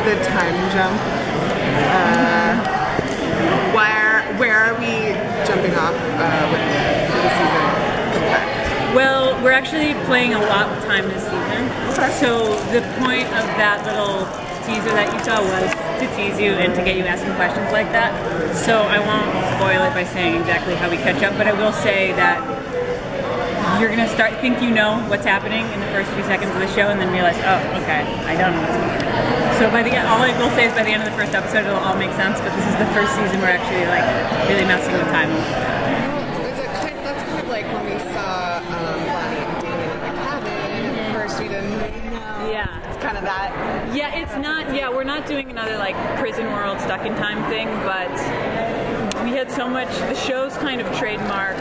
the time jump. Where are we jumping off with the season? Well, we're actually playing a lot with time this season. Okay. So the point of that little teaser that you saw was to tease you and to get you asking questions like that. So I won't spoil it by saying exactly how we catch up, but I will say that you're going to think you know what's happening in the first few seconds of the show and then realize, oh, okay, I don't know what's going on. So by the end, all I will say is by the end of the first episode it'll all make sense, but this is the first season we're actually like really messing with time. That's kind of like when we saw Bonnie and Damon in the cabin. At first we didn't know. Yeah. It's kind of that. Yeah, it's not, we're not doing another like prison world stuck in time thing, but we had so much, the show's kind of trademark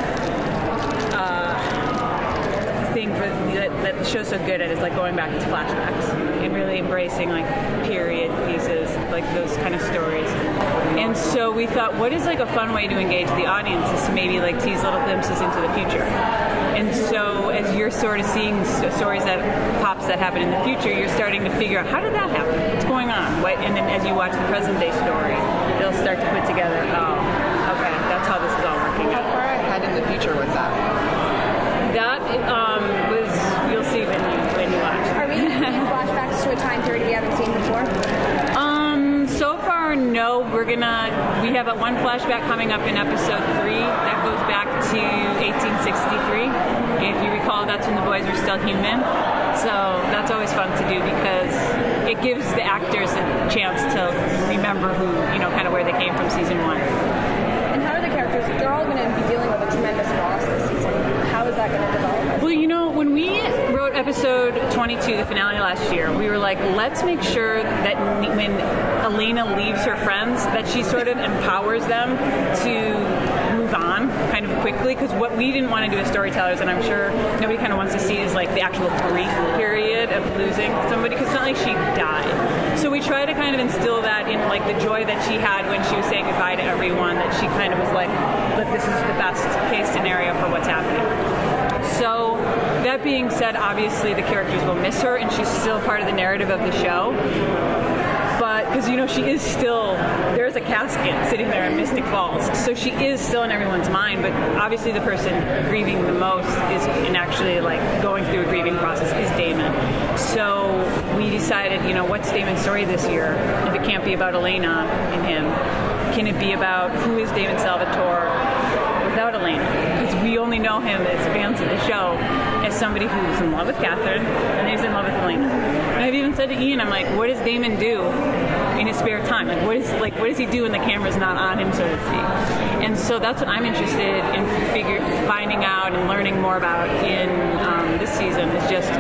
thing that the show's so good at is like going back to flashbacks and really embracing like period pieces, like those kind of stories. And so we thought, what is like a fun way to engage the audience is to maybe like tease little glimpses into the future. And so as you're sort of seeing stories pops that happen in the future, you're starting to figure out, how did that happen? What's going on? And then as you watch the present day story, it'll start to put together, oh, okay, that's how this is all working out. How far ahead in the future was that? That was, you'll see when you watch. Are we going to see flashbacks to a time period we haven't seen before? So far, no. We have one flashback coming up in episode 3 that goes back to 1863. If you recall, that's when the boys were still human. So that's always fun to do because it gives the actors a chance to remember who, kind of where they came from season 1. And how are the characters? They're all going to be dealing with a tremendous loss this season. How is that going to develop? Well, when we wrote episode 22, the finale last year, we were like, let's make sure that when Elena leaves her friends, that she sort of empowers them to move on kind of quickly, because what we didn't want to do as storytellers, and I'm sure nobody kind of wants to see, is like the actual grief period of losing somebody, because it's not like she died. So we try to kind of instill that in like the joy that she had when she was saying goodbye to everyone, that she kind of was like, look, this is the best case scenario for what's happening. So that being said, obviously the characters will miss her, and she's still part of the narrative of the show. But, because, she is still, there's a casket sitting there in Mystic Falls, so she is still in everyone's mind, but obviously the person grieving the most is, and actually, like, going through a grieving process is Damon. So we decided, what's Damon's story this year? If it can't be about Elena and him, can it be about who is Damon Salvatore without Elena? Because we only know him as fans of the show as somebody who's in love with Catherine and he's in love with Elena. And I've even said to Ian, I'm like, what does Damon do in his spare time? What does he do when the camera's not on him, so to speak? And so that's what I'm interested in finding out and learning more about in this season, is just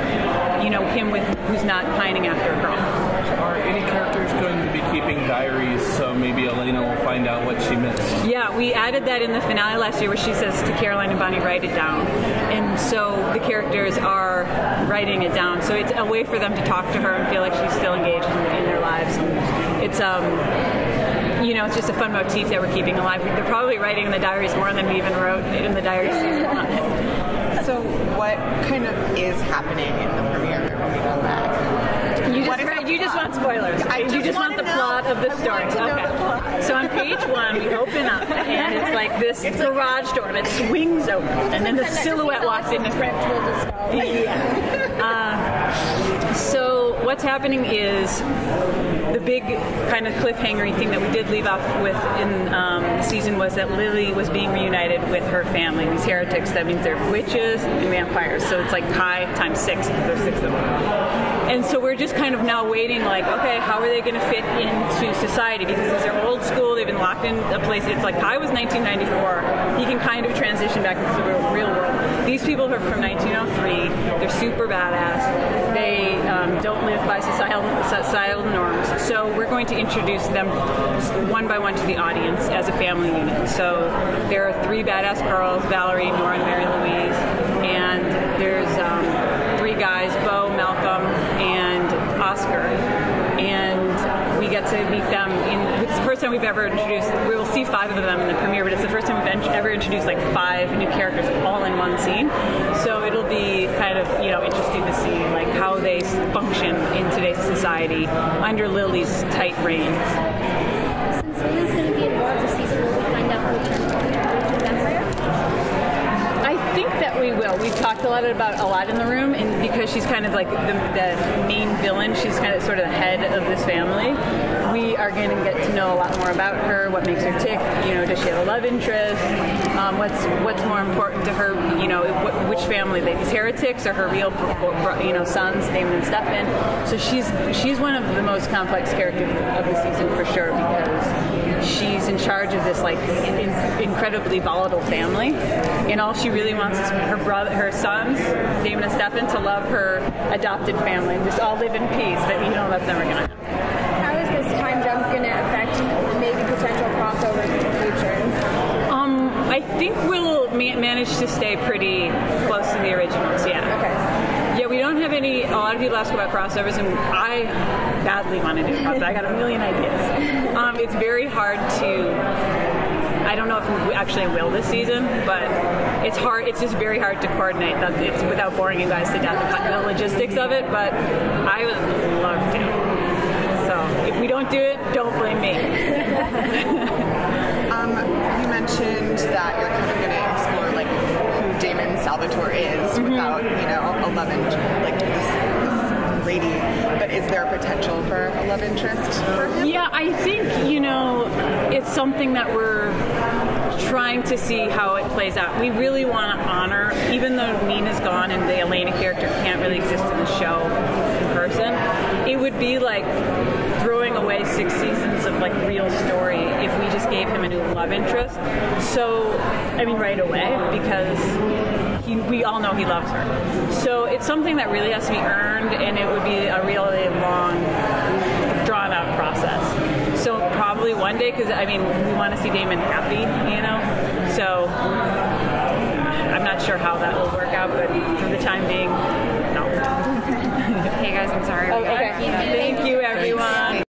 him who's not pining after a girl. Are any characters going to be keeping diaries, so maybe Elena will find out what she missed? Yeah, we added that in the finale last year, where she says to Caroline and Bonnie, write it down. And so the characters are writing it down. So it's a way for them to talk to her and feel like she's still engaged in their lives. And it's it's just a fun motif that we're keeping alive. They're probably writing in the diaries more than we even wrote in the diaries. So what kind of is happening in the premiere when we go back? You just want spoilers. You just want the plot of the story. Okay. So on page 1, we open up, and it's like this garage door that swings open, and then the silhouette walks in the front. Yeah. So what's happening is the big kind of cliffhanger thing that we did leave off with in the season was that Lily was being reunited with her family. These heretics, that means they're witches and vampires. So it's like pi times 6, because there's 6 of them. And so we're just kind of now waiting, like, okay, how are they going to fit into society? Because these are old school, they've been locked in a place. It's like Pi was 1994. He can kind of transition back into the real world. These people are from 1903. They're super badass. They don't live by societal norms. So we're going to introduce them one by one to the audience as a family unit. So there are 3 badass girls, Valerie, Nora, and Mary Louise. And there's 3 guys, Bo, Malcolm, and Oscar. And we get get to meet them. It's the first time we've ever introduced. We will see 5 of them in the premiere, but it's the first time we've ever introduced like 5 new characters all in one scene. So it'll be kind of interesting to see like how they function in today's society under Lily's tight reins. Since Lily's going to be in more of the season, will we find out who turns vampire? I think that we will. We've talked a lot in the room, and because she's kind of like the main villain, she's kind of sort of the head of this family. We are going to get to know a lot more about her, what makes her tick. Does she have a love interest? What's more important to her? Which family? These heretics or her real, sons, Damon and Stefan. So she's one of the most complex characters of the season for sure, because she's in charge of this like incredibly volatile family, and all she really wants is her sons, Damon and Stefan, to love her adopted family and just all live in peace. But that's never gonna happen. How is this time jump going to affect maybe potential crossovers in the future? I think we'll manage to stay pretty close to the originals. Yeah. Okay. Yeah, we don't have any. A lot of people ask about crossovers, and I badly want to do crossovers. I got a million ideas. It's very hard to. I don't know if we actually will this season, but it's hard. It's just very hard to coordinate. It's without boring you guys to death, the logistics of it. But I would love to. So if we don't do it, don't blame me. You mentioned that you're kind of going to explore like who Damon Salvatore is without a love interest, like this lady. But is there a potential for a love interest for him? Yeah, I think it's something that we're trying to see how it plays out. We really want to honor, even though Nina's gone and the Elena character can't really exist in the show in person, it would be like throwing away 6 seasons of like real story if we just gave him a new love interest. So, right away, because we all know he loves her. So it's something that really has to be earned, and it would be a really long, drawn-out process. So probably one day, because we want to see Damon happy, So I'm not sure how that will work out, but for the time being, no. Hey guys, I'm sorry. Okay.